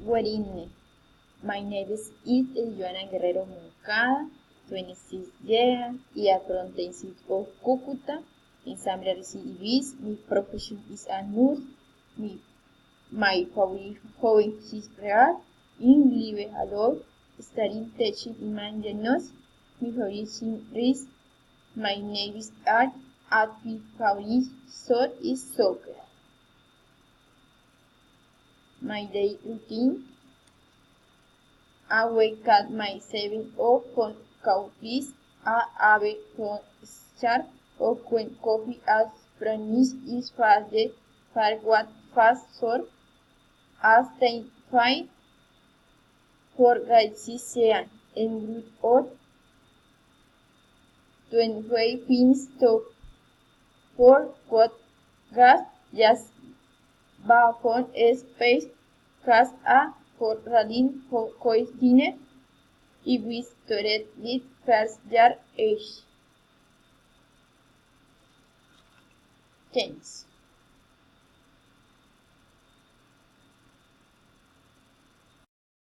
Guarine. My name is Joana Guerrero Moncada, 26 years, y apronte of Cúcuta, in Samria Civis. My profession is a nurse. My favorite hobby is real, in live alone, studying teaching imagination. My favorite is my name is art, at my favorite sport is soccer. My day routine. I wake at my 7 con coffee, I have con sharp or when coffee as promised is fast for what fast sort as 5 for Garcia en root or 25 pins to for what gas just bafon space gas a for radin for cois dinner y vistoret lit first jar age. Thanks.